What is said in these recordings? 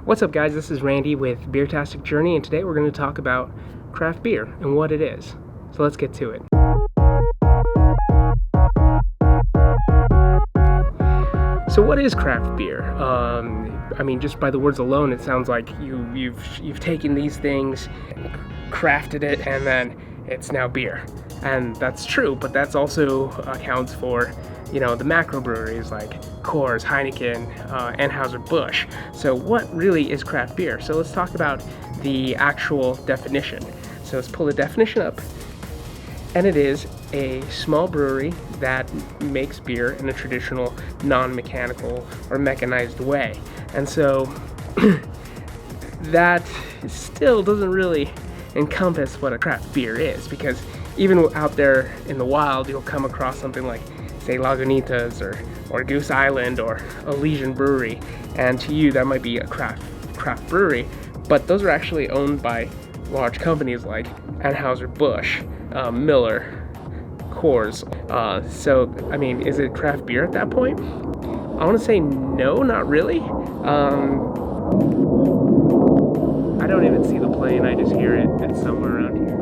What's up, guys? This is Randy with Beertastic Journey, and today we're going to talk about craft beer and what it is. So let's get to it. So what is craft beer? I mean, just by the words alone, it sounds like you've taken these things, crafted it, and then it's now beer. And that's true, but that's also accounts for, the macrobreweries like Coors, Heineken, Anheuser-Busch. So what really is craft beer? So let's talk about the actual definition. So let's pull the definition up. And it is a small brewery that makes beer in a traditional non-mechanical or mechanized way. And so that still doesn't really encompass what a craft beer is, because even out there in the wild, you'll come across something like, say, Lagunitas or Goose Island or Elysian Brewery, and to you that might be a craft brewery, but those are actually owned by large companies like Anheuser-Busch, Miller, Coors. So, I mean, is it craft beer at that point? I want to say no, not really. I don't even see the plane, I just hear it. It's somewhere around here.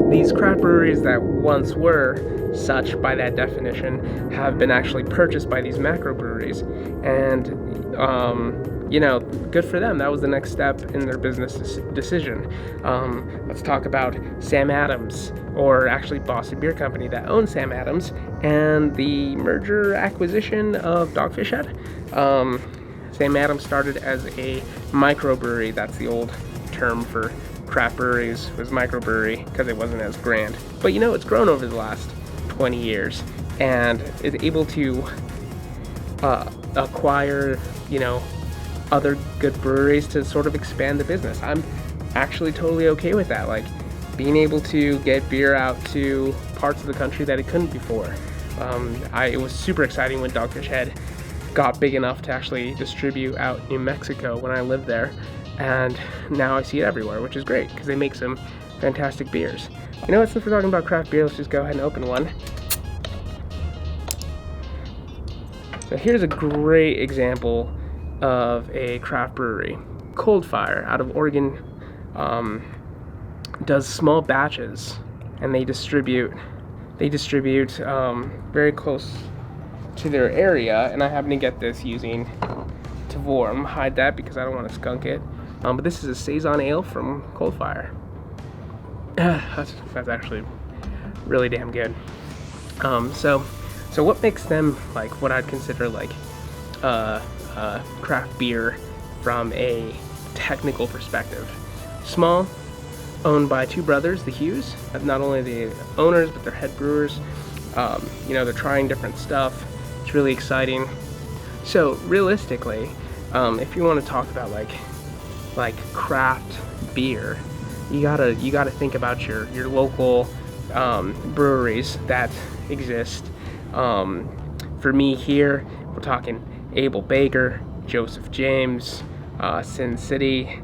These craft breweries that once were such by that definition have been actually purchased by these macro breweries, and good for them. That was the next step in their business decision. Let's talk about Sam Adams, or actually Boston Beer Company that owns Sam Adams, and the merger acquisition of Dogfish Head. Sam Adams started as a microbrewery. That's the old term for craft breweries, was microbrewery, because it wasn't as grand. But it's grown over the last 20 years and is able to acquire, other good breweries to sort of expand the business. I'm actually totally okay with that. Like, being able to get beer out to parts of the country that it couldn't before. It was super exciting when Dogfish Head got big enough to actually distribute out New Mexico when I lived there, and now I see it everywhere, which is great because they make some fantastic beers. Since we're talking about craft beer, let's just go ahead and open one. So here's a great example of a craft brewery. ColdFire out of Oregon does small batches, and they distribute very close to their area, and I happen to get this using Tavour. I'm gonna hide that because I don't want to skunk it. But this is a Saison Ale from ColdFire. That's actually really damn good. So what makes them like what I'd consider like craft beer from a technical perspective? Small, owned by two brothers, the Hughes. Not only the owners, but they're head brewers. They're trying different stuff. It's really exciting. So realistically, if you want to talk about like craft beer, you gotta think about your local breweries that exist. For me here, we're talking Abel Baker, Joseph James, Sin City,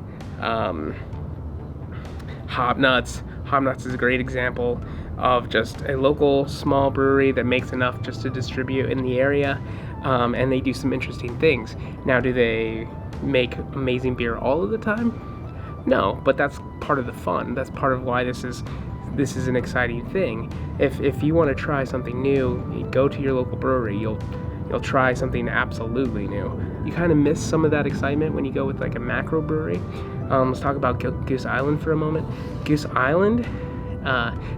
Hopnuts. Hopnuts is a great example of just a local small brewery that makes enough just to distribute in the area, and they do some interesting things. Now, do they make amazing beer all of the time? No, but that's part of the fun. That's part of why this is an exciting thing. If you want to try something new, you go to your local brewery. You'll try something absolutely new. You kind of miss some of that excitement when you go with like a macro brewery. Let's talk about Goose Island for a moment. Goose Island,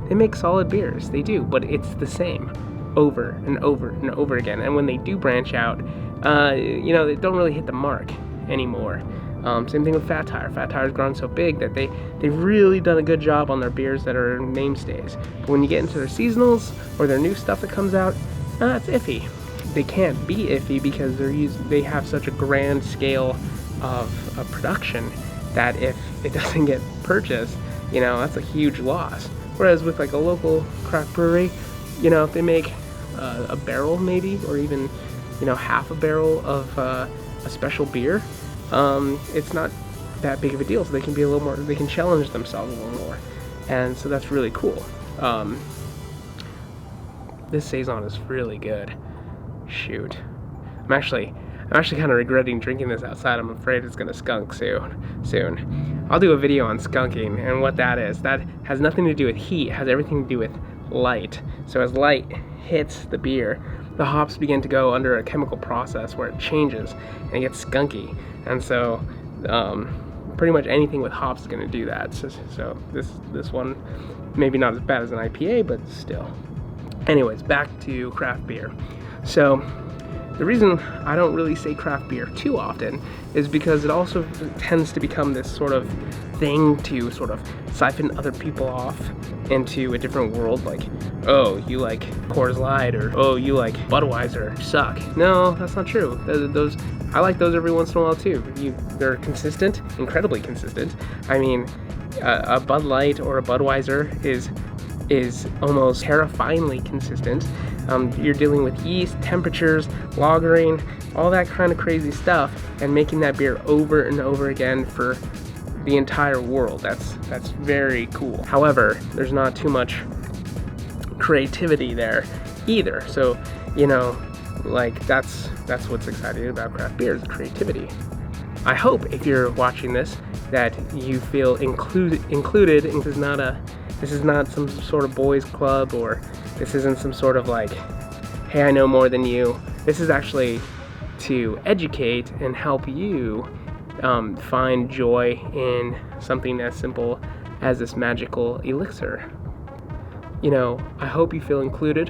they make solid beers. They do, but it's the same over and over and over again. And when they do branch out, they don't really hit the mark anymore. Same thing with Fat Tire. Fat Tire's grown so big that they've really done a good job on their beers that are mainstays. But when you get into their seasonals or their new stuff that comes out, it's iffy. They can't be iffy because they have such a grand scale of production that if it doesn't get purchased, that's a huge loss. Whereas with like a local craft brewery, if they make a barrel maybe, or even half a barrel of a special beer, it's not that big of a deal. So they can be a little more, they can challenge themselves a little more, and so that's really cool. This Saison is really good. Shoot, I'm actually kind of regretting drinking this outside. I'm afraid it's gonna skunk soon. I'll do a video on skunking and what that is. That has nothing to do with heat, it has everything to do with light. So as light hits the beer, the hops begin to go under a chemical process where it changes and it gets skunky. And so pretty much anything with hops is going to do that. So this one, maybe not as bad as an IPA, but still. Anyways, back to craft beer. So the reason I don't really say craft beer too often is because it also tends to become this sort of thing to sort of siphon other people off into a different world, like, oh, you like Coors Light, or oh, you like Budweiser, suck. No, that's not true. Those I like those every once in a while too. They're consistent, incredibly consistent. I mean, a Bud Light or a Budweiser is almost terrifyingly consistent. You're dealing with yeast, temperatures, lagering, all that kind of crazy stuff, and making that beer over and over again for the entire world. That's very cool. However, there's not too much creativity there either. So, you know, like that's what's exciting about craft beer, is the creativity. I hope if you're watching this that you feel included. And this is not some sort of boys club, or this isn't some sort of like, hey, I know more than you. This is actually to educate and help you find joy in something as simple as this magical elixir. You know, I hope you feel included.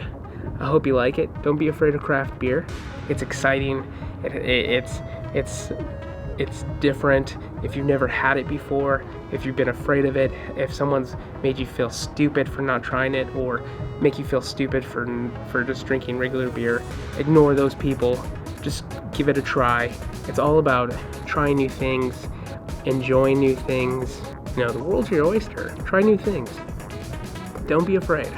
I hope you like it. Don't be afraid of craft beer. It's exciting. It's different. If you've never had it before, if you've been afraid of it, if someone's made you feel stupid for not trying it, or make you feel stupid for just drinking regular beer, ignore those people. Just give it a try. It's all about trying new things, enjoying new things. You know, the world's your oyster. Try new things. Don't be afraid.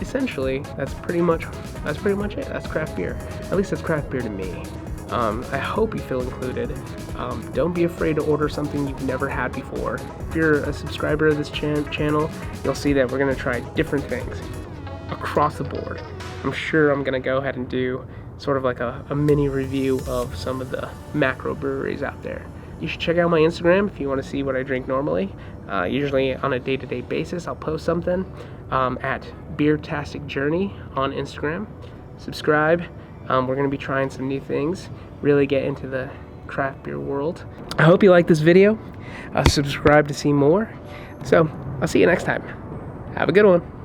Essentially, that's pretty much it. That's craft beer. At least that's craft beer to me. I hope you feel included. Don't be afraid to order something you've never had before. If you're a subscriber of this channel, you'll see that we're going to try different things across the board. I'm sure I'm going to go ahead and do sort of like a mini review of some of the macro breweries out there. You should check out my Instagram if you want to see what I drink normally. Usually on a day-to-day basis, I'll post something at Beertastic Journey on Instagram. Subscribe. We're going to be trying some new things, really get into the craft beer world. I hope you like this video. Subscribe to see more. So I'll see you next time. Have a good one.